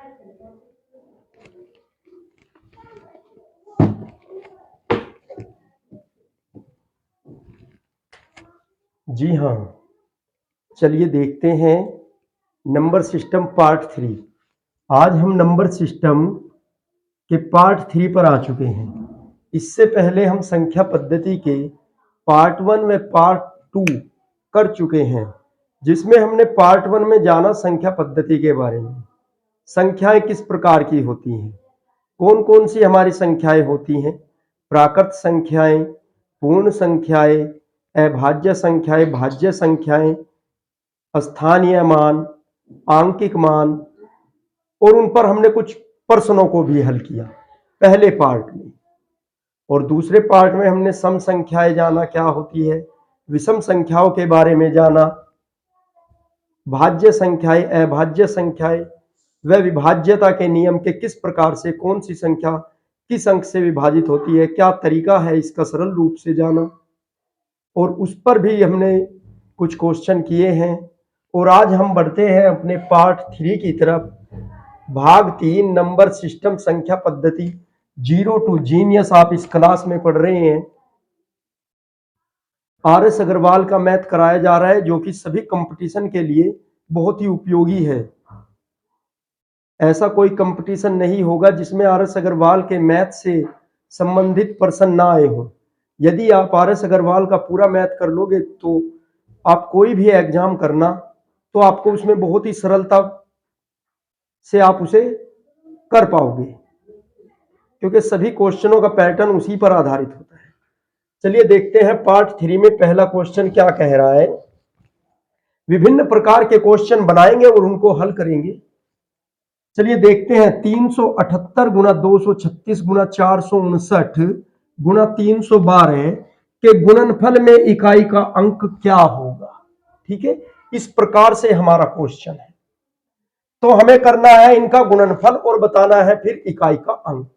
जी हाँ, चलिए देखते हैं नंबर सिस्टम पार्ट 3। आज हम नंबर सिस्टम के पार्ट 3 पर आ चुके हैं। इससे पहले हम संख्या पद्धति के पार्ट 1 व पार्ट 2 कर चुके हैं, जिसमें हमने पार्ट 1 में जाना संख्या पद्धति के बारे में। संख्याएं किस प्रकार की होती हैं, कौन कौन सी हमारी संख्याएं होती हैं, प्राकृत संख्याएं, पूर्ण संख्याएं, अभाज्य संख्याएं, भाज्य संख्याएं, स्थानीय मान, आंकिक मान, और उन पर हमने कुछ प्रश्नों को भी हल किया पहले पार्ट में। और दूसरे पार्ट में हमने सम संख्याएं जाना क्या होती है, विषम संख्याओं के बारे में जाना, भाज्य संख्याएं, अभाज्य संख्याएं व विभाज्यता के नियम के किस प्रकार से कौन सी संख्या किस अंक से विभाजित होती है, क्या तरीका है इसका सरल रूप से जाना, और उस पर भी हमने कुछ क्वेश्चन किए हैं। और आज हम बढ़ते हैं अपने पार्ट 3 की तरफ। भाग 3 नंबर सिस्टम संख्या पद्धति 0 टू जीनियस आप इस क्लास में पढ़ रहे हैं। RS अग्रवाल का मैथ कराया जा रहा है, जो कि सभी कंपटीशन के लिए बहुत ही उपयोगी है। ऐसा कोई कंपटीशन नहीं होगा जिसमें RS अग्रवाल के मैथ से संबंधित प्रश्न ना आए हों। यदि आप RS अग्रवाल का पूरा मैथ कर लोगे तो आप कोई भी एग्जाम करना तो आपको उसमें बहुत ही सरलता से आप उसे कर पाओगे, क्योंकि सभी क्वेश्चनों का पैटर्न उसी पर आधारित होता है। चलिए देखते हैं पार्ट 3 में पहला क्वेश्चन क्या कह रहा है। विभिन्न प्रकार के क्वेश्चन बनाएंगे और उनको हल करेंगे। चलिए देखते हैं। 378 गुना 236 गुना 459 गुना 312 के गुणनफल में इकाई का अंक क्या होगा। ठीक है, इस प्रकार से हमारा क्वेश्चन है। तो हमें करना है इनका गुणनफल और बताना है फिर इकाई का अंक।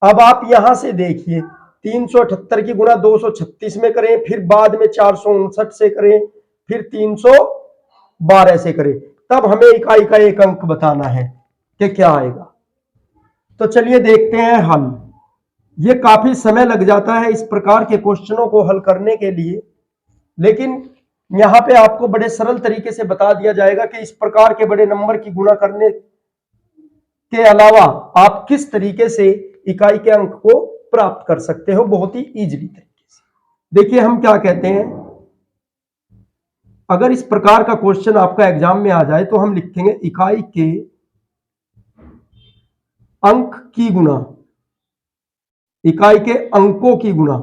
अब आप यहां से देखिए, 378 की गुणा 236 में करें, फिर बाद में 459 से करें, फिर 312 से करें, तब हमें इकाई का एक अंक बताना है कि क्या आएगा। तो चलिए देखते हैं हल। ये काफी समय लग जाता है इस प्रकार के क्वेश्चनों को हल करने के लिए, लेकिन यहां पे आपको बड़े सरल तरीके से बता दिया जाएगा कि इस प्रकार के बड़े नंबर की गुणा करने के अलावा आप किस तरीके से इकाई के अंक को प्राप्त कर सकते हो बहुत ही इजीली तरीके से। देखिए हम क्या कहते हैं, अगर इस प्रकार का क्वेश्चन आपका एग्जाम में आ जाए तो हम लिखेंगे इकाई के अंक की गुणा, इकाई के अंकों की गुणा।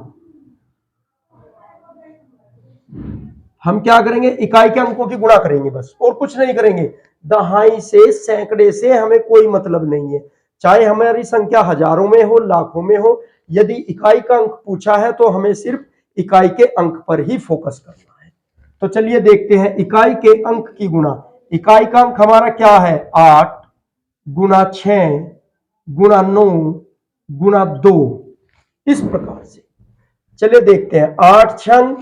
हम क्या करेंगे, इकाई के अंकों की गुणा करेंगे बस, और कुछ नहीं करेंगे। दहाई से, सैकड़े से हमें कोई मतलब नहीं है, चाहे हमारी संख्या हजारों में हो, लाखों में हो। यदि इकाई का अंक पूछा है तो हमें सिर्फ इकाई के अंक पर ही फोकस करना है। तो चलिए देखते हैं इकाई के अंक की गुणा। इकाई का अंक हमारा क्या है, 8 गुना 6 गुना 9 गुना 2, इस प्रकार से। चलिए देखते हैं, 8 छंग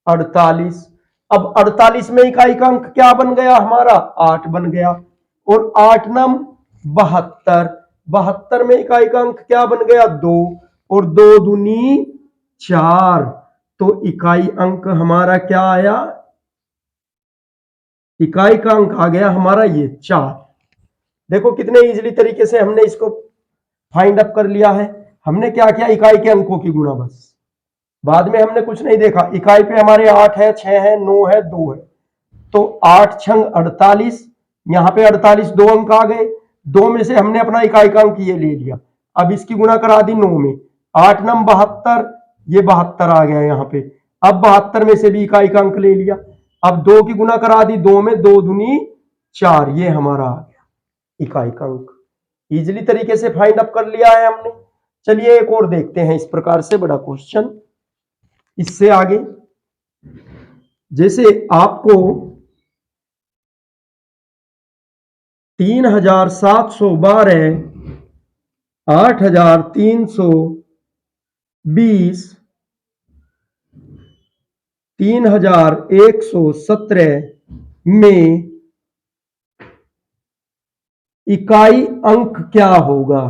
48। अब 48 में इकाई का अंक क्या बन गया हमारा, 8 बन गया। और 8 नम 72, 72 में इकाई का अंक क्या बन गया, 2, और 2 दूनी 4। तो इकाई अंक हमारा क्या आया, इकाई का अंक आ गया हमारा ये 4। देखो कितने इजीली तरीके से हमने इसको फाइंड अप कर लिया है। हमने क्या किया, इकाई के अंकों की गुणा बस, बाद में हमने कुछ नहीं देखा। इकाई पे हमारे 8 है, 6 है, 9 है, 2 है। तो 8 छंग 48, यहां पे 48 दो अंक आ गए, 2 में से हमने अपना इकाई का अंक ये ले लिया। अब इसकी गुणा करा दी 9 में, 8 नम 72, ये 72 आ गया यहां पे। अब 72 में से भी इकाई का अंक ले लिया। अब 2 की गुणा करा दी 2 में, 2 दूनी 4, ये हमारा आ गया इकाई का अंक। इजिली तरीके से फाइंड अप कर लिया है हमने। चलिए एक और देखते हैं इस प्रकार से बड़ा क्वेश्चन। इससे आगे जैसे आपको 3712, 8320, 3117 में इकाई अंक क्या होगा?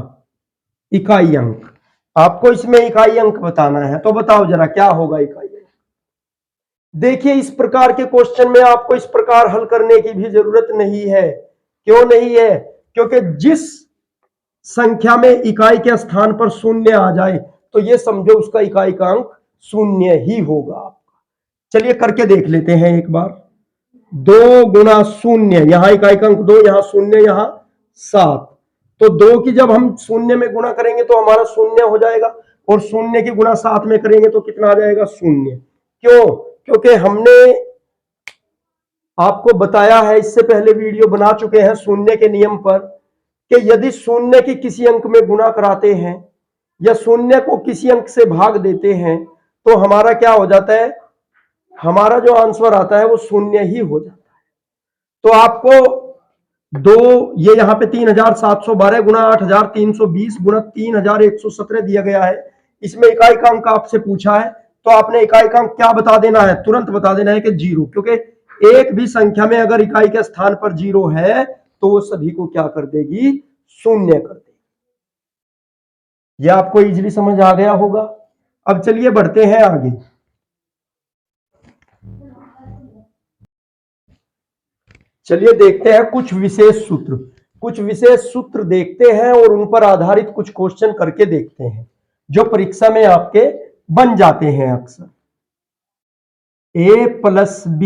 इकाई अंक, आपको इसमें इकाई अंक बताना है, तो बताओ जरा क्या होगा इकाई अंक। देखिए इस प्रकार के क्वेश्चन में आपको इस प्रकार हल करने की भी जरूरत नहीं है। क्यों नहीं है? क्योंकि जिस संख्या में इकाई के स्थान पर शून्य आ जाए तो ये समझो उसका इकाई का अंक शून्य ही होगा आपका। चलिए करके देख लेते हैं एक बार। 2 गुना शून्य, यहां इकाई का अंक 2, यहां शून्य, यहां 7। तो 2 की जब हम शून्य में गुणा करेंगे तो हमारा शून्य हो जाएगा, और शून्य की गुणा 7 में करेंगे तो कितना आ जाएगा? शून्य। क्यों? क्योंकि हमने आपको बताया है, इससे पहले वीडियो बना चुके हैं शून्य के नियम पर, कि यदि शून्य की किसी अंक में गुणा कराते हैं या शून्य को किसी अंक से भाग देते हैं तो हमारा क्या हो जाता है? हमारा जो आंसर आता है वो शून्य ही हो जाता है। तो आपको ये यहां पे 3712 गुना 8320 गुना 3117 दिया गया है। इसमें इकाई का अंक आपसे पूछा है, तो आपने इकाई का अंक क्या बता देना है? तुरंत बता देना है कि 0, क्योंकि एक भी संख्या में अगर इकाई के स्थान पर 0 है तो वो सभी को क्या कर देगी? शून्य कर देगी। यह आपको इजीली समझ आ गया होगा। अब चलिए बढ़ते हैं आगे। चलिए देखते हैं कुछ विशेष सूत्र देखते हैं और उन पर आधारित कुछ क्वेश्चन करके देखते हैं जो परीक्षा में आपके बन जाते हैं अक्सर। a+b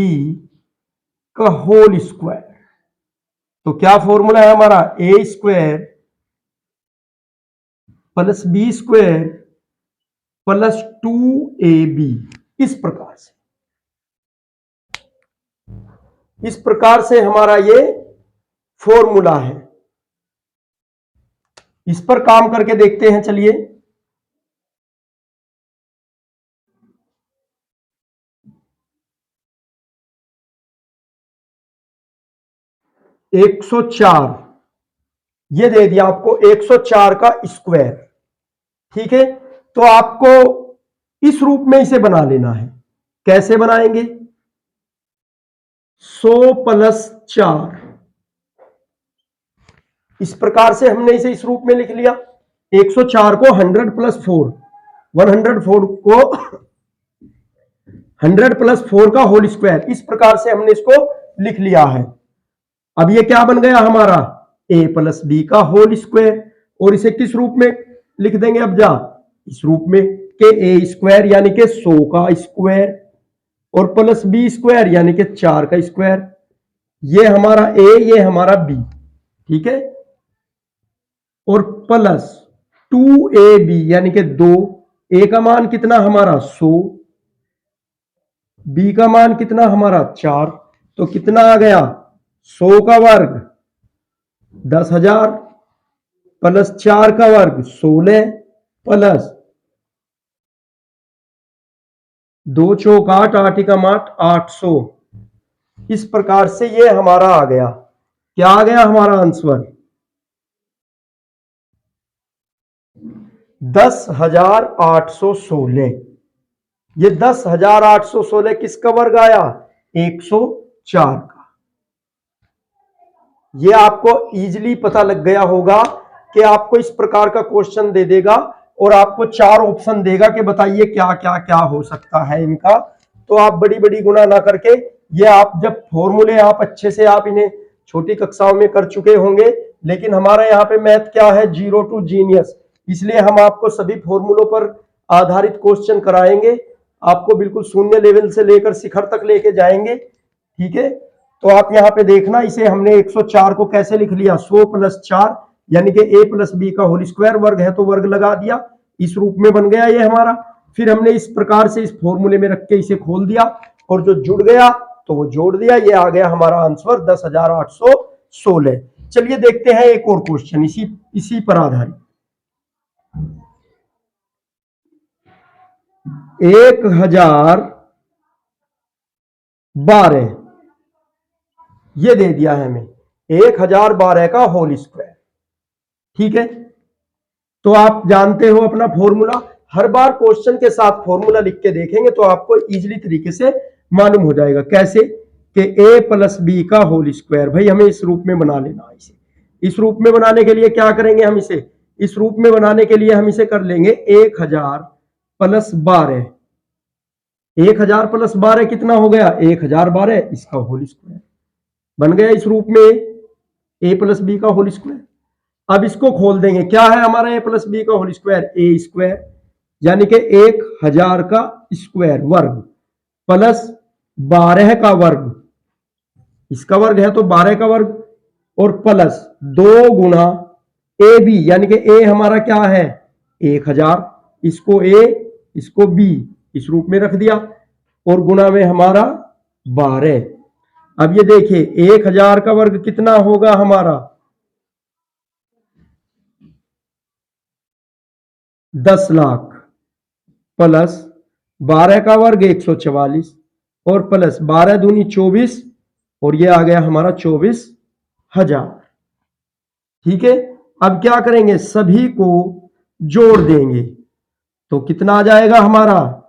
का होल स्क्वायर, तो क्या फॉर्मूला है हमारा? a square plus b square plus 2ab। इस प्रकार से हमारा ये फॉर्मूला है। इस पर काम करके देखते हैं। चलिए एक 104 ये दे दिया आपको, 104 का स्क्वायर। ठीक है, तो आपको इस रूप में इसे बना लेना है। कैसे बनाएंगे? 100 प्लस 4, इस प्रकार से हमने इसे इस रूप में लिख लिया। 104 को 100 प्लस 4, 104 को 100 प्लस 4 का होल स्क्वायर, इस प्रकार से हमने इसको लिख लिया है। अब ये क्या बन गया हमारा? a प्लस बी का होल स्क्वायर। और इसे किस रूप में लिख देंगे? अब जा इस रूप में के a स्क्वायर यानी कि 100 का स्क्वायर और प्लस बी स्क्वायर यानी कि 4 का स्क्वायर। ये हमारा a, ये हमारा b। ठीक है, और प्लस 2ab यानी कि 2। a का मान कितना हमारा? 100, b का मान कितना हमारा? 4। तो कितना आ गया? 100 का वर्ग 10,000 प्लस 4 का वर्ग 16 प्लस 2 चौक 8, 8 का 800। इस प्रकार से ये हमारा आ गया। क्या आ गया हमारा आंसर? 10,816। ये 10,816 किसका वर्ग आया? 104 का। ये आपको इजीली पता लग गया होगा कि आपको इस प्रकार का क्वेश्चन दे देगा और आपको 4 ऑप्शन देगा कि बताइए क्या क्या क्या हो सकता है इनका। तो आप बड़ी बड़ी गुना ना करके, ये आप जब फॉर्मूले आप अच्छे से आप इन्हें छोटी कक्षाओं में कर चुके होंगे, लेकिन हमारा यहाँ पे मैथ क्या है? 0 टू जीनियस, इसलिए हम आपको सभी फॉर्मूलों पर आधारित क्वेश्चन कराएंगे। आपको बिल्कुल शून्य लेवल से लेकर शिखर तक लेके जाएंगे। ठीक है, तो आप यहाँ पे देखना, इसे हमने 104 को कैसे लिख लिया? 100 प्लस 4 यानी कि a प्लस बी का होल स्क्वायर, वर्ग है तो वर्ग लगा दिया, इस रूप में बन गया ये हमारा। फिर हमने इस प्रकार से इस फॉर्मूले में रख के इसे खोल दिया और जो जुड़ गया तो वो जोड़ दिया। ये आ गया हमारा आंसर 10,816। चलिए देखते हैं एक और क्वेश्चन इसी पर आधारित। 1012 ये दे दिया है हमें, 1012 का होल स्क्वायर। ठीक है, तो आप जानते हो अपना फॉर्मूला। हर बार क्वेश्चन के साथ फॉर्मूला लिख के देखेंगे तो आपको इजीली तरीके से मालूम हो जाएगा। कैसे? कि a प्लस बी का होल स्क्वायर, भाई हमें इस रूप में बना लेना है इसे। इस रूप में बनाने के लिए क्या करेंगे हम इसे, इस रूप में बनाने के लिए हम इसे कर लेंगे 1000 प्लस 12। 1000 प्लस 12 कितना हो गया, 1012, इसका होल स्क्वायर बन गया इस रूप में ए प्लस बी का होल स्क्वायर। अब इसको खोल देंगे, क्या है हमारा ए प्लस बी का होल स्क्वायर, ए स्क्वायर, यानी कि 1000 का स्क्वायर वर्ग प्लस 12 का वर्ग, इसका वर्ग है तो 12 का वर्ग, और प्लस 2 गुना ए बी, यानी कि ए हमारा क्या है 1000, इसको ए इसको बी इस रूप में रख दिया, और गुना में हमारा 12। अब ये देखिए 1000 का वर्ग कितना होगा हमारा 10 लाख, प्लस 12 का वर्ग 144, और प्लस 12 दूनी 24, और ये आ गया हमारा 24,000। ठीक है, अब क्या करेंगे, सभी को जोड़ देंगे तो कितना आ जाएगा हमारा,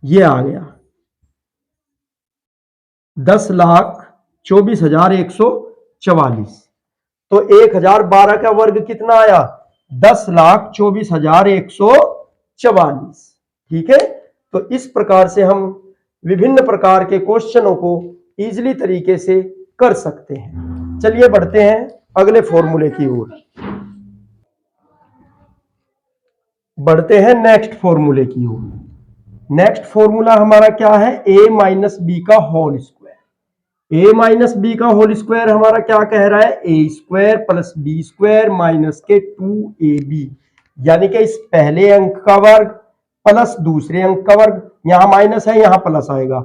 ये आ गया 10,24,144। तो 1012 का वर्ग कितना आया, 10,24,144। ठीक है, तो इस प्रकार से हम विभिन्न प्रकार के क्वेश्चनों को इजीली तरीके से कर सकते हैं। चलिए बढ़ते हैं अगले फॉर्मूले की ओर, बढ़ते हैं नेक्स्ट फॉर्मूले की ओर। नेक्स्ट फॉर्मूला हमारा क्या है, a माइनस बी का whole square. a minus B का होल स्क्वायर हमारा क्या कह रहा है, a square plus B square minus के 2ab, यानी कि इस पहले अंक का वर्ग प्लस दूसरे अंक का वर्ग, यहां माइनस है यहां प्लस आएगा,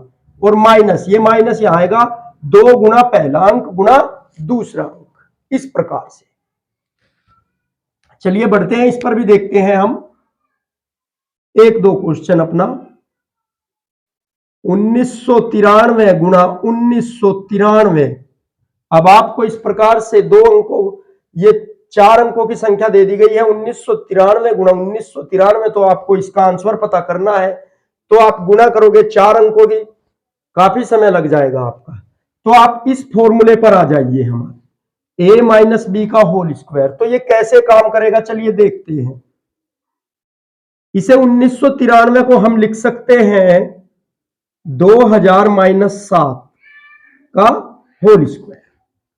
और माइनस ये माइनस यहां आएगा 2 गुना पहला अंक गुना दूसरा अंक, इस प्रकार से। चलिए बढ़ते हैं, इस पर भी देखते हैं हम एक दो क्वेश्चन अपना। 1993 गुना 1993। अब आपको इस प्रकार से दो अंकों, ये 4 अंकों की संख्या दे दी गई है, 1993 गुना 1993, तो आपको इसका आंसर पता करना है। तो आप गुना करोगे 4 अंकों की, काफी समय लग जाएगा आपका। तो आप इस फॉर्मूले पर आ जाइए, हमारे a माइनस बी का होल स्क्वायर। तो ये कैसे काम करेगा, चलिए देखते हैं। इसे 1993 को हम लिख सकते हैं 2000 माइनस 7 का होल स्क्वायर।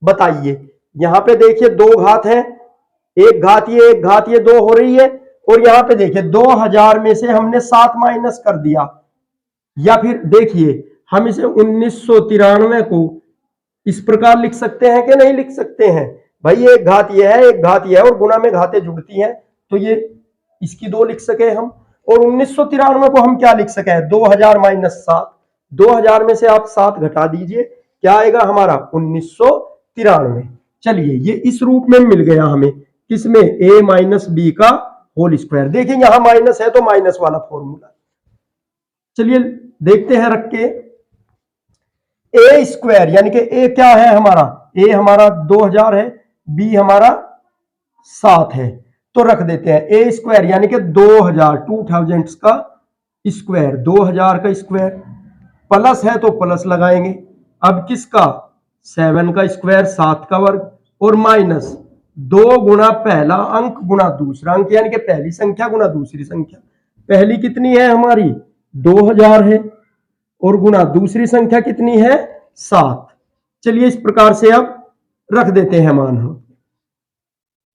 बताइए, यहां पे देखिए 2 घात है, एक घात ये 2 हो रही है, और यहां पे देखिए 2000 में से हमने 7 माइनस कर दिया, या फिर देखिए हम इसे 1993 को इस प्रकार लिख सकते हैं कि नहीं लिख सकते हैं। भाई एक घात ये है, एक घात ये है, और गुना में घातें जुड़ती हैं, तो ये इसकी 2 लिख सके हम। और 1993 को हम क्या लिख सके, 2000 माइनस 7। 2000 में से आप 7 घटा दीजिए, क्या आएगा हमारा 1993। चलिए ये इस रूप में मिल गया हमें, किसमें, a माइनस बी का होल स्क्वायर। देखिए यहां माइनस है तो माइनस वाला फॉर्मूला। चलिए देखते हैं रख के, ए स्क्वायर, यानी कि ए क्या है हमारा, ए हमारा 2000 है, बी हमारा 7 है, तो रख देते हैं ए स्क्वायर, यानी कि 2000 का स्क्वायर, 2000 का स्क्वायर, प्लस है तो प्लस लगाएंगे। अब किसका, 7 का स्क्वायर 7 का वर्ग, और माइनस 2 गुना पहला अंक गुना दूसरा अंक, यानी कि पहली संख्या गुना दूसरी संख्या। पहली कितनी है हमारी 2000 है, और गुना दूसरी संख्या कितनी है 7। चलिए इस प्रकार से अब रख देते हैं मान हम,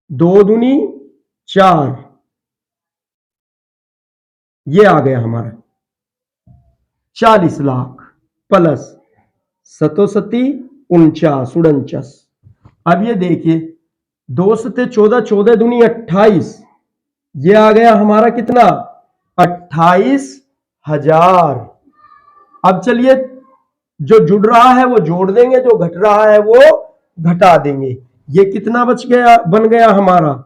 2 दूनी 4, ये आ गया हमारा 40 लाख प्लस 7 49। अब ये देखिए 2 सते 14, 14 दूनी 28, ये आ गया हमारा कितना 28,000। अब चलिए जो जुड़ रहा है वो जोड़ देंगे, जो घट रहा है वो घटा देंगे। ये कितना बच गया, बन गया हमारा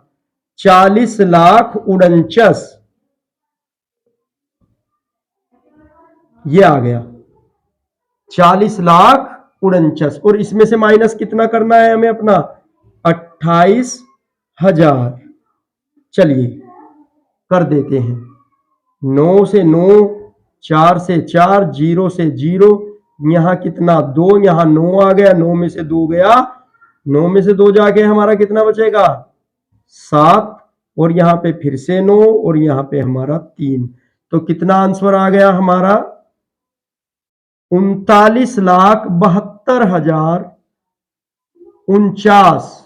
40,49,। ये आ गया 40,49,, और इसमें से माइनस कितना करना है हमें अपना 28,000। चलिए कर देते हैं, 9 से 9 4 से 4, 0 से 0, यहाँ कितना 2, यहाँ 9 आ गया, 9 में से 2 गया, 9 में से 2 जाके हमारा कितना बचेगा 7, और यहाँ पे फिर से 9, और यहाँ पे हमारा 3। तो कितना आंसर आ गया हमारा 39,72,049।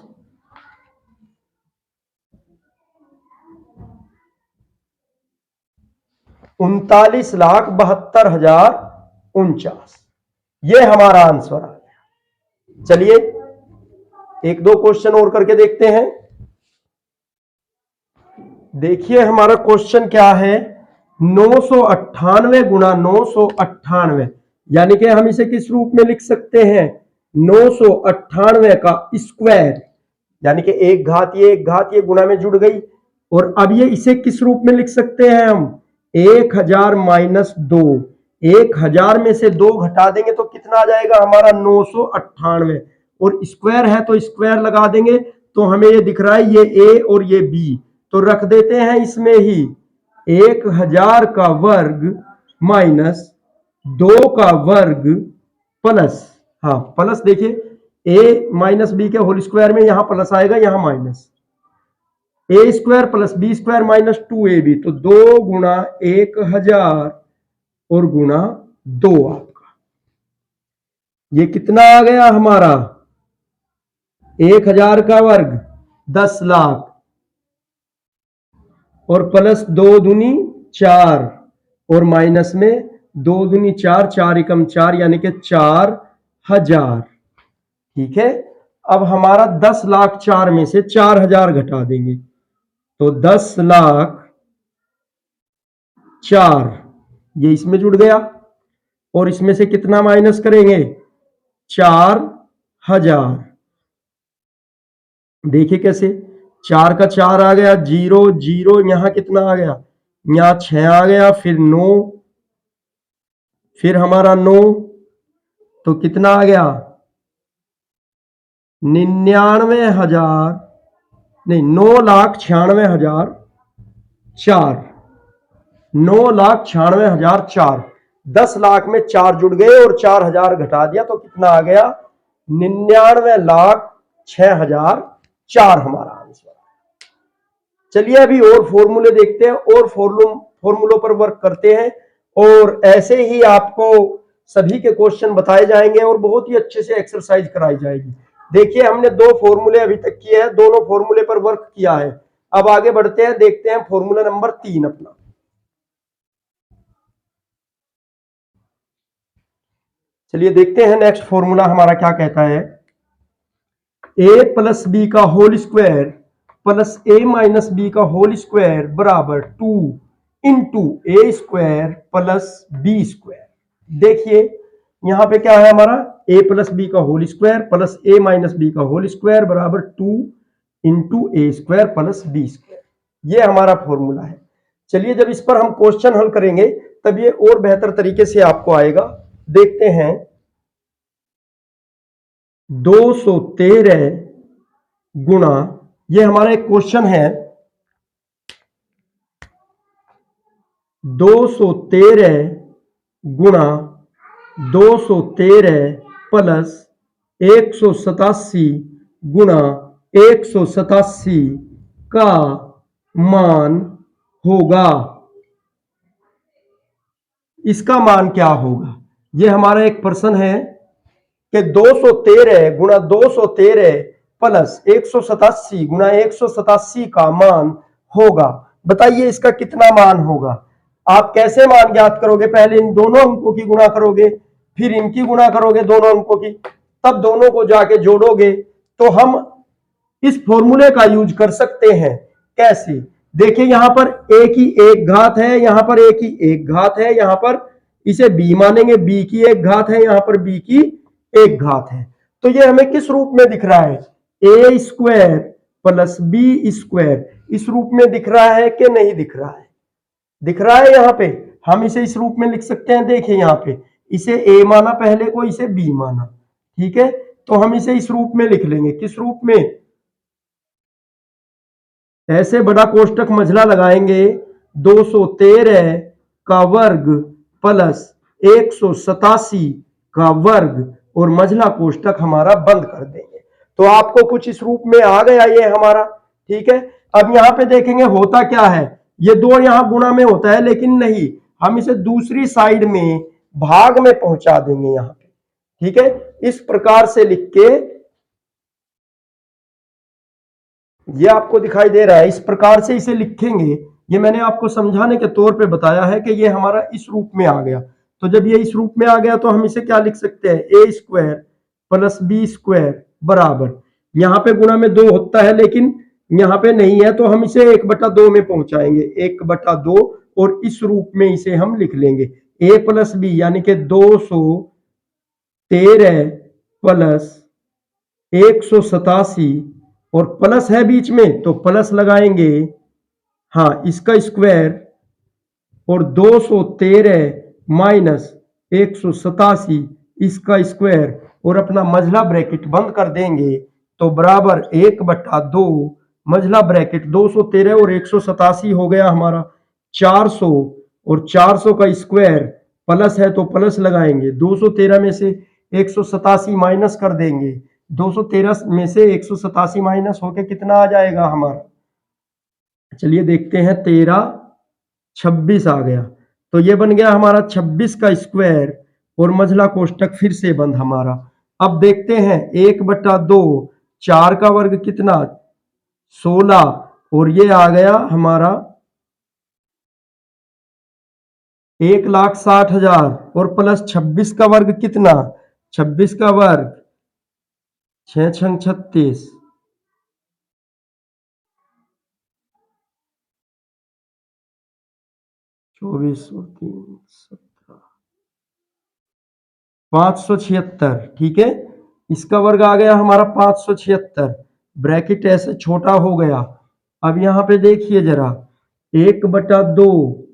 39,72,049, ये हमारा आंसर आ गया। चलिए एक दो क्वेश्चन और करके देखते हैं। देखिए हमारा क्वेश्चन क्या है, 998 गुणा 998, यानी कि हम इसे किस रूप में लिख सकते हैं 998 का स्क्वायर, यानी कि एक घात ये गुणा में जुड़ गई, और अब ये इसे किस रूप में लिख सकते हैं हम 1000 माइनस 2, 1000 में से 2 घटा देंगे तो कितना आ जाएगा हमारा 998, और स्क्वायर है तो स्क्वायर लगा देंगे, तो हमें ये दिख रहा है ये ए और ये बी, तो रख देते हैं इसमें ही 1000 का वर्ग माइनस 2 का वर्ग प्लस, हाँ प्लस, देखिए ए माइनस बी के होल स्क्वायर में यहां प्लस आएगा, यहां minus, A square plus B square minus 2ab, तो 2 गुणा 1000 और गुणा 2 आपका, ये कितना आ गया हमारा 1000 का वर्ग 10 लाख, और प्लस 2 दूनी 4, और माइनस में 2 दूनी 4, 4 एकम 4, यानी कि 4000। ठीक है, अब हमारा 10 लाख 4 में से 4000 घटा देंगे, तो 10 लाख 4, ये इसमें जुड़ गया, और इसमें से कितना माइनस करेंगे 4000। देखिए कैसे, 4 का 4 आ गया, 0 0, यहां कितना आ गया, यहां 6 आ गया, फिर 9, फिर हमारा 9, तो कितना आ गया 99,000, नहीं 9,96,004, 9,96,004, 10 लाख में 4 जुड़ गए और 4000 घटा दिया, तो कितना आ गया 99,06,004 हमारा आंसर। चलिए अभी और फॉर्मूले देखते हैं, और फॉर्मूलों पर वर्क करते हैं, और ऐसे ही आपको सभी के क्वेश्चन बताए जाएंगे और बहुत ही अच्छे से एक्सरसाइज कराई जाएगी। देखिए हमने 2 फॉर्मूले अभी तक किए हैं, दोनों फॉर्मूले पर वर्क किया है। अब आगे बढ़ते हैं, देखते हैं फॉर्मूला नंबर 3 अपना। चलिए देखते हैं नेक्स्ट फॉर्मूला हमारा क्या कहता है, a प्लस बी का whole square plus a minus B का होल स्क्वायर बराबर 2 into A square plus B square. देखिए यहां पे क्या है हमारा a प्लस बी का whole square plus a minus B का होल स्क्वायर बराबर 2 into A square plus B square, ये हमारा फॉर्मूला है। चलिए जब इस पर हम क्वेश्चन हल करेंगे तब ये और बेहतर तरीके से आपको आएगा। देखते हैं 213 गुणा, ये हमारा एक क्वेश्चन है, 213 गुणा 213 प्लस 187 गुणा 187 का मान होगा। इसका मान क्या होगा, ये हमारा एक प्रश्न है कि 213 गुणा 213 प्लस 187 गुणा 187 का मान होगा। बताइए इसका कितना मान होगा। आप कैसे मान ज्ञात करोगे, पहले इन दोनों अंकों की गुणा करोगे, फिर इनकी गुणा करोगे दोनों अंकों की, तब दोनों को जाके जोड़ोगे, तो हम इस फॉर्मूले का यूज कर सकते हैं। कैसे, देखिए यहां पर a की एक घात है, यहां पर a की एक घात है, यहां पर इसे b मानेंगे, b की एक घात है, यहां पर b की एक घात है, तो ये हमें किस रूप में दिख रहा है a square plus b square, इस रूप में दिख रहा है कि नहीं दिख रहा है, दिख रहा है। यहां पे हम इसे इस रूप में लिख सकते हैं। देखिए यहां पे इसे a माना पहले को, इसे b माना, ठीक है, तो हम इसे इस रूप में लिख लेंगे। किस रूप में, ऐसे बड़ा कोष्टक मझला लगाएंगे, 213 का वर्ग प्लस 187 का वर्ग और मझला कोष्टक हमारा बंद कर देंगे। तो आपको कुछ इस रूप में आ गया ये हमारा, ठीक है। अब यहां पे देखेंगे होता क्या है, ये दो यहां गुणा में होता है, लेकिन नहीं, हम इसे दूसरी साइड में भाग में पहुंचा देंगे यहां पे, ठीक है। इस प्रकार से लिख के ये आपको दिखाई दे रहा है, इस प्रकार से इसे लिखेंगे। ये मैंने आपको समझाने के तौर पे बताया है कि ये हमारा इस रूप में आ गया। तो जब ये इस रूप में आ गया तो हम इसे क्या लिख सकते हैं, ए स्क्वायर प्लस बी स्क्वायर बराबर, यहाँ पे गुणा में 2 होता है लेकिन यहाँ पे नहीं है, तो हम इसे 1/2 में पहुंचाएंगे, 1/2, और इस रूप में इसे हम लिख लेंगे ए प्लस बी, यानी कि 213 प्लस 187, और प्लस है बीच में तो प्लस लगाएंगे, हाँ, इसका स्क्वायर, और 213 माइनस 187 इसका स्क्वायर, और अपना मझला ब्रैकेट बंद कर देंगे, तो बराबर 1/2 मझला ब्रैकेट 213 और 187 हो गया हमारा 400, और 400 का स्क्वायर प्लस है तो प्लस लगाएंगे, 213 में से 187 माइनस कर देंगे, 213 में से 187 माइनस होके कितना आ जाएगा हमारा, चलिए देखते हैं, 26 आ गया। तो ये बन गया हमारा 26 का स्क्वायर, और मझला कोष्टक फिर से बंद हमारा। अब देखते हैं 1/2, 4 का वर्ग कितना, 16, और ये आ गया हमारा 1,60,000, और प्लस 26 का वर्ग कितना, 26 का वर्ग 6 छंग 36, 24 और 3 17, 576, ठीक है। इसका वर्ग आ गया हमारा 576, ब्रैकेट ऐसे छोटा हो गया। अब यहां पे देखिए जरा, 1/2,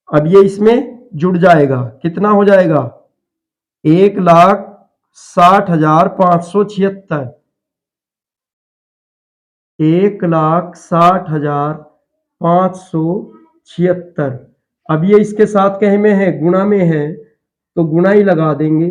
अब ये इसमें जुड़ जाएगा, कितना हो जाएगा, 1,60,576, 1,60,576। अब ये इसके साथ कहे में है, गुणा में है, तो गुणा ही लगा देंगे,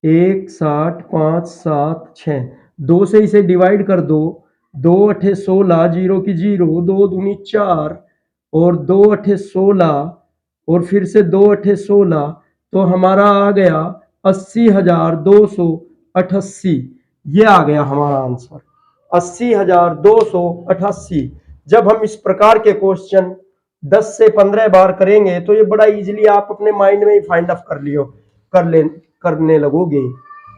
1,60,576, 2 से इसे डिवाइड कर दो, 2 अठे 16, 0 की 0, 2 दूनी 4, और 2 अठे 16, और फिर से 2 अठे 16, तो हमारा आ गया 80,288, ये आ गया हमारा आंसर, 80,288। जब हम इस प्रकार के क्वेश्चन 10 से 15 बार करेंगे तो ये बड़ा इजीली आप अपने माइंड में ही फाइंड आउट करने लगोगे।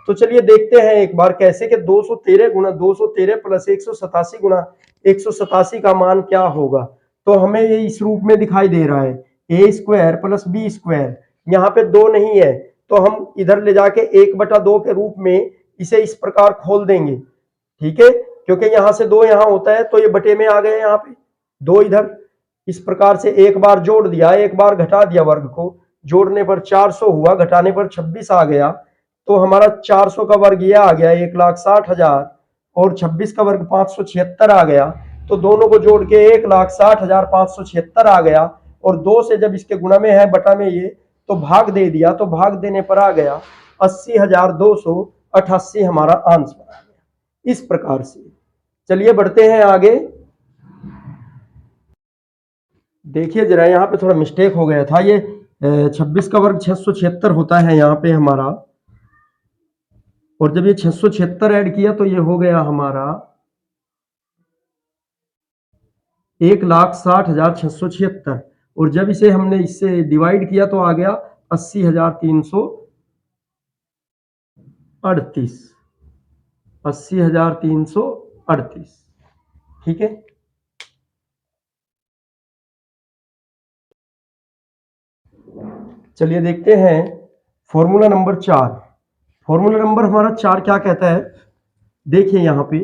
तो चलिए देखते हैं एक बार कैसे कि 213 गुना 213 प्लस 187 गुना 187 का मान क्या होगा। तो हमें ये इस रूप में दिखाई दे रहा है, ए स्क्वायर प्लस बी स्क्वायर, यहाँ पे 2 नहीं है तो हम इधर ले जाके 1/2 के रूप में इसे इस प्रकार खोल देंगे, ठीक है, क्योंकि यहां से 2 यहां होता है तो ये बटे में आ गए, यहाँ पे 2 इधर, इस प्रकार से एक बार जोड़ दिया, एक बार घटा दिया, वर्ग को जोड़ने पर 400 हुआ, घटाने पर 26 आ गया, तो हमारा 400 का वर्ग यह आ गया 1,60,000, और 26 का वर्ग 576 आ गया, तो दोनों को जोड़ के 1,60,576 आ गया, और 2 से जब इसके गुणा में है, बटा में ये, तो भाग दे दिया, तो भाग देने पर आ गया 80,288 हमारा आंसर आ गया, इस प्रकार से। चलिए बढ़ते हैं आगे, देखिए जरा यहाँ पे थोड़ा मिस्टेक हो गया था, ये 26 का वर्ग 676 होता है यहाँ पे हमारा, और जब ये 676 ऐड किया तो ये हो गया हमारा 1,60,676, और जब इसे हमने इससे डिवाइड किया तो आ गया 80,338, 80,338, ठीक है। चलिए देखते हैं फॉर्मूला नंबर 4। फॉर्मूला नंबर हमारा 4 क्या कहता है, देखिए यहाँ पे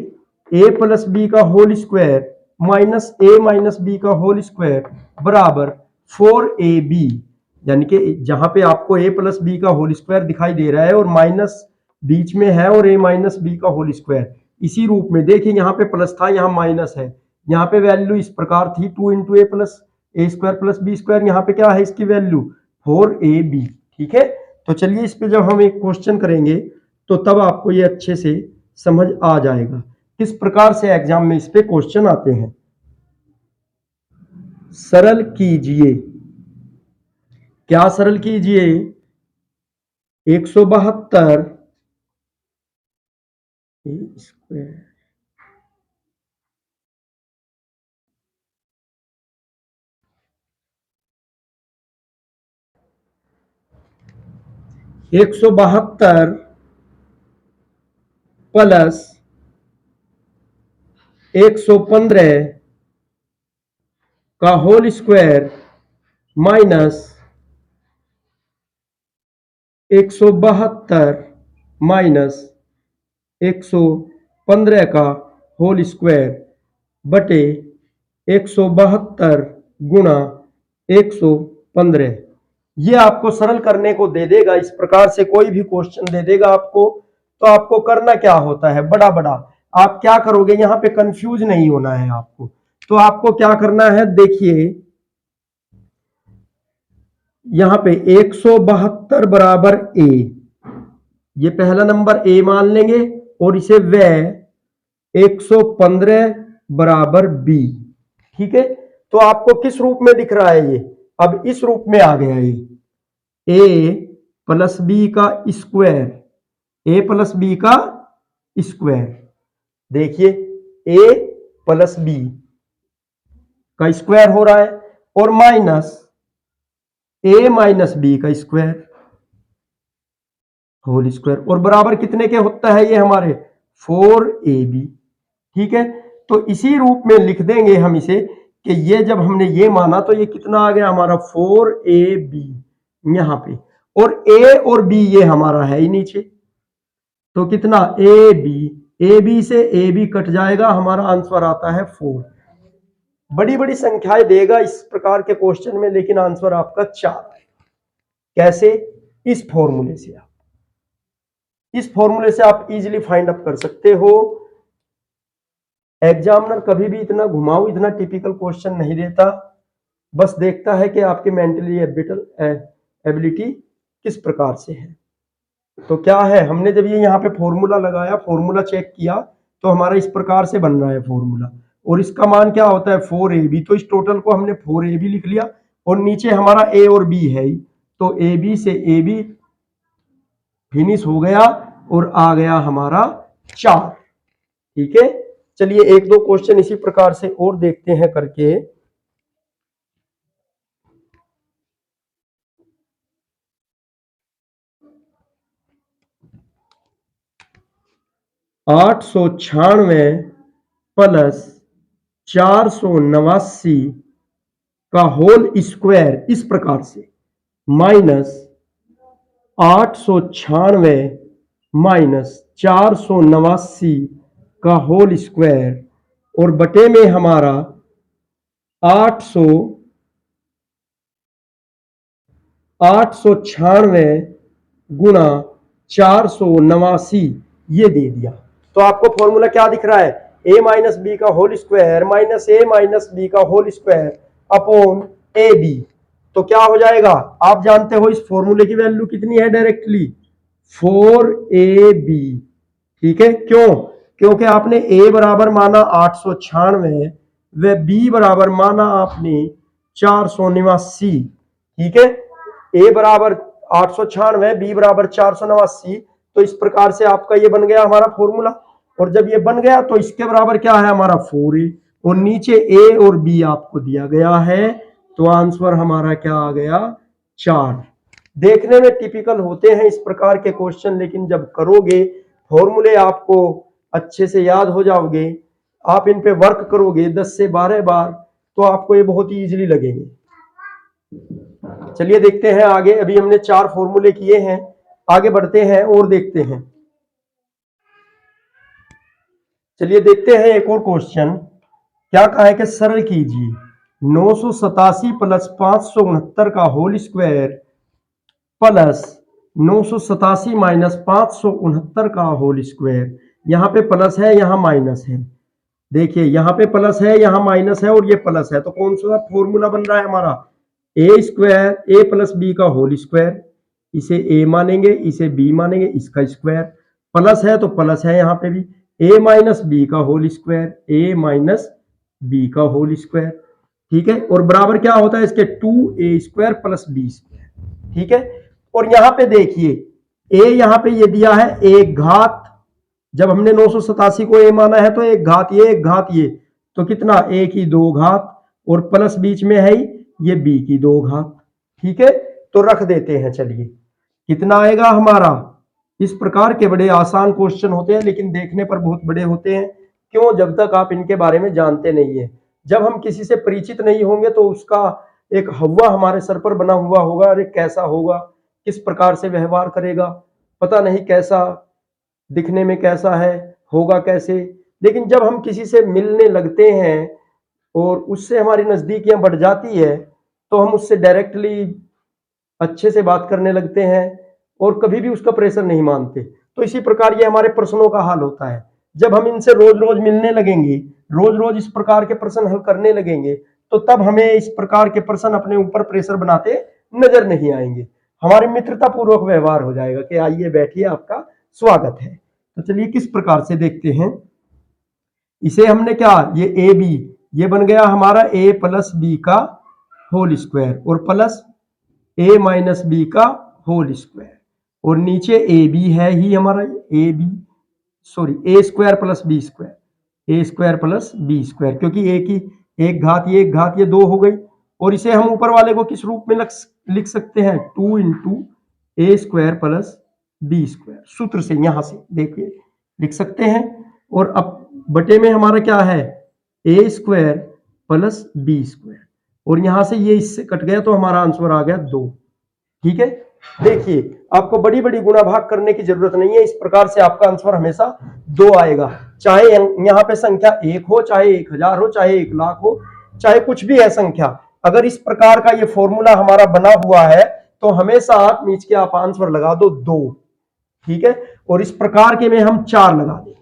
a प्लस बी का whole square minus a minus B का होल स्क्वायर बराबर 4ab, यानी कि जहां पे आपको a प्लस बी का होल स्क्वायर दिखाई दे रहा है और माइनस बीच में है और a माइनस बी का होल स्क्वायर, इसी रूप में देखिए यहाँ पे प्लस था, यहाँ माइनस है, यहाँ पे वैल्यू इस प्रकार थी 2 इंटू ए प्लस ए स्क्वायर प्लस बी स्क्वायर, यहाँ पे क्या है इसकी वैल्यू 4ab। ठीक है, तो चलिए इस पे जब हम एक क्वेश्चन करेंगे तो तब आपको ये अच्छे से समझ आ जाएगा किस प्रकार से एग्जाम में इस पे क्वेश्चन आते हैं। सरल कीजिए, क्या सरल कीजिए, 172 स्क्वायर 172 प्लस 115 का होल स्क्वायर माइनस 172 माइनस 115 का होल स्क्वायर बटे 172 गुणा 115। ये आपको सरल करने को दे देगा। इस प्रकार से कोई भी क्वेश्चन दे देगा आपको, तो आपको करना क्या होता है, बड़ा बड़ा आप क्या करोगे, यहां पे कंफ्यूज नहीं होना है आपको। तो आपको क्या करना है, देखिए यहां पे 172 बराबर ए, ये पहला नंबर ए मान लेंगे और इसे व 115 बराबर बी। ठीक है, तो आपको किस रूप में दिख रहा है ये, अब इस रूप में आ गया ये ए प्लस बी का स्क्वायर, ए प्लस बी का स्क्वायर। देखिए ए प्लस बी का स्क्वायर हो रहा है और माइनस ए माइनस बी का स्क्वायर होल स्क्वायर, और बराबर कितने के होता है ये हमारे 4ab। ठीक है, तो इसी रूप में लिख देंगे हम इसे कि ये जब हमने ये माना तो ये कितना आ गया हमारा 4ab यहां पे, और a और b ये हमारा है ही नीचे, तो कितना ab से ab कट जाएगा, हमारा आंसर आता है 4। बड़ी बड़ी संख्याएं देगा इस प्रकार के क्वेश्चन में, लेकिन आंसर आपका 4 आएगा। कैसे, इस फॉर्मूले से, इस फॉर्मूले से आप इजीली फाइंड अप कर सकते हो। एग्जामिनर कभी भी इतना घुमाऊ, इतना टिपिकल क्वेश्चन नहीं देता, बस देखता है कि आपके मेंटली एबिलिटी किस प्रकार से है। तो क्या है, हमने जब ये यहाँ पे फॉर्मूला लगाया, फॉर्मूला चेक किया, तो हमारा इस प्रकार से बन रहा है फॉर्मूला, और इसका मान क्या होता है 4ab, तो इस टोटल को हमने 4ab लिख लिया, और नीचे हमारा a और b है ही, तो ab से ab फिनिश हो गया और आ गया हमारा 4। ठीक है, चलिए एक दो क्वेश्चन इसी प्रकार से और देखते हैं करके। आठ सौ 96 प्लस 489 का होल स्क्वायर इस प्रकार से, माइनस 896 माइनस 489 का होल स्क्वायर, और बटे में हमारा 896 गुणा 489 ये दे दिया। तो आपको फॉर्मूला क्या दिख रहा है, a माइनस बी का whole square minus A minus B का whole square upon A B. तो क्या हो जाएगा, आप जानते हो इस फॉर्मूले की वैल्यू कितनी है, डायरेक्टली 4ab। ठीक है, क्यों, क्योंकि आपने a बराबर माना 896 व b बराबर माना आपने 489। ठीक है, a बराबर 896 b बराबर 489, तो इस प्रकार से आपका ये बन गया हमारा फॉर्मूला। और जब ये बन गया तो इसके बराबर क्या है हमारा 4a, और नीचे a और b आपको दिया गया है, तो आंसर हमारा क्या आ गया 4। देखने में टिपिकल होते हैं इस प्रकार के क्वेश्चन, लेकिन जब करोगे फॉर्मूले आपको अच्छे से याद हो जाओगे, आप इन पे वर्क करोगे 10 से 12 बार, तो आपको ये बहुत ही इजीली लगेंगे। चलिए देखते हैं आगे, अभी हमने 4 फॉर्मूले किए हैं, आगे बढ़ते हैं और देखते हैं। चलिए देखते हैं एक और क्वेश्चन, क्या कहा है कि सरल कीजिए 987 प्लस 569 का होल स्क्वायर प्लस 987 माइनस 569 का होल स्क्वायर, यहां पे प्लस है यहां माइनस है, देखिए यहाँ पे प्लस है, यहाँ माइनस है और ये प्लस है, तो कौन सा फॉर्मूला बन रहा है हमारा, ए स्क्वायर ए प्लस बी का होल स्क्वायर। इसे ए मानेंगे, इसे बी मानेंगे, इसका स्क्वायर। प्लस है तो प्लस है यहाँ पे भी, ए माइनस बी का होल स्क्वायर, ए माइनस बी का होल स्क्वायर। ठीक है, और बराबर क्या होता है इसके, 2a square plus B square. ठीक है, और यहाँ पे देखिए ए यहाँ पे ये दिया है एक घात, जब हमने 987 को ए माना है तो एक घात ये एक घात ये, तो कितना ए की 2 घात, और प्लस बीच में है ये बी की 2 घात। ठीक है, तो रख देते हैं, चलिए कितना आएगा हमारा। इस प्रकार के बड़े आसान क्वेश्चन होते हैं लेकिन देखने पर बहुत बड़े होते हैं। क्यों, जब तक आप इनके बारे में जानते नहीं है। जब हम किसी से परिचित नहीं होंगे तो उसका एक हवा हमारे सर पर बना हुआ होगा, अरे कैसा होगा, किस प्रकार से व्यवहार करेगा, पता नहीं कैसा, दिखने में कैसा है, होगा कैसे। लेकिन जब हम किसी से मिलने लगते हैं और उससे हमारी नजदीकियां बढ़ जाती है तो हम उससे डायरेक्टली अच्छे से बात करने लगते हैं और कभी भी उसका प्रेशर नहीं मानते। तो इसी प्रकार ये हमारे प्रश्नों का हाल होता है। जब हम इनसे रोज रोज मिलने लगेंगे, रोज रोज इस प्रकार के प्रश्न हल करने लगेंगे, तो तब हमें इस प्रकार के प्रश्न अपने ऊपर प्रेशर बनाते नजर नहीं आएंगे। हमारी मित्रता पूर्वक व्यवहार हो जाएगा कि आइए बैठिए, आपका स्वागत है। तो चलिए किस प्रकार से देखते हैं। इसे हमने क्या, ये ए बी, ये बन गया हमारा ए प्लस बी का होल स्क्वायर और प्लस ए माइनस बी का होल स्क्वायर, और नीचे ए बी है ही हमारा, A B sorry A square plus B square, A square plus B square, क्योंकि ए की एक घात ये एक घात ये 2 हो गई। और इसे हम ऊपर वाले को किस रूप में लिख सकते हैं, 2 into A square plus B square, सूत्र से यहां से देखिए लिख सकते हैं। और अब बटे में हमारा क्या है, ए स्क्वायर प्लस बी स्क्वायर, और यहां से ये इससे कट गया तो हमारा आंसर आ गया 2। ठीक है, देखिए आपको बड़ी बड़ी गुणा भाग करने की जरूरत नहीं है, इस प्रकार से आपका आंसर हमेशा 2 आएगा। चाहे यहाँ पे संख्या 1 हो, चाहे 1000 हो, चाहे 1 लाख हो, चाहे कुछ भी है संख्या, अगर इस प्रकार का ये फॉर्मूला हमारा बना हुआ है तो हमेशा आप नीचे के आप आंसर लगा दो 2। ठीक है, और इस प्रकार के में हम 4 लगा देंगे।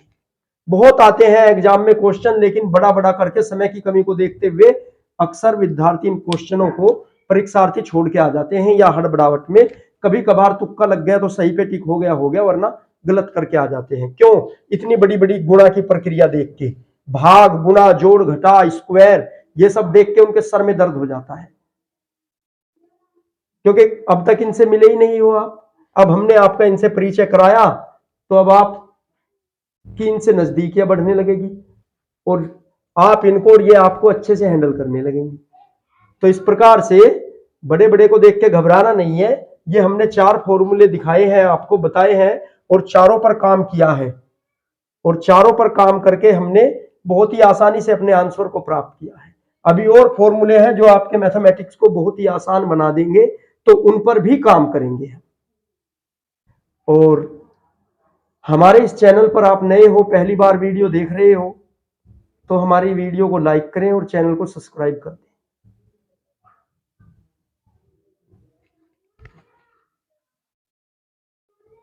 बहुत आते हैं एग्जाम में क्वेश्चन, लेकिन बड़ा बड़ा करके समय की कमी को देखते हुए अक्सर विद्यार्थी इन क्वेश्चनों को परीक्षार्थी छोड़ के आ जाते हैं, या हड़बड़ाहट में कभी कभार तुक्का लग गया तो सही पे टिक हो गया, वरना गलत करके आ जाते हैं। क्यों, इतनी बड़ी बड़ी गुणा की प्रक्रिया देख के, भाग गुणा जोड़ घटा स्क्वायर, ये सब देख के उनके सर में दर्द हो जाता है, क्योंकि अब तक इनसे मिले ही नहीं हो आप। अब हमने आपका इनसे परिचय कराया तो अब आप कि इनसे नजदीकियां बढ़ने लगेगी और आप इनको और ये आपको अच्छे से हैंडल करने लगेंगे। तो इस प्रकार से बड़े बड़े को देख के घबराना नहीं है। ये हमने 4 फॉर्मूले दिखाए हैं, आपको बताए हैं, और चारों पर काम किया है, और चारों पर काम करके हमने बहुत ही आसानी से अपने आंसर को प्राप्त किया है। अभी और फॉर्मूले हैं जो आपके मैथमेटिक्स को बहुत ही आसान बना देंगे, तो उन पर भी काम करेंगे। और हमारे इस चैनल पर आप नए हो, पहली बार वीडियो देख रहे हो, तो हमारी वीडियो को लाइक करें और चैनल को सब्सक्राइब कर दें।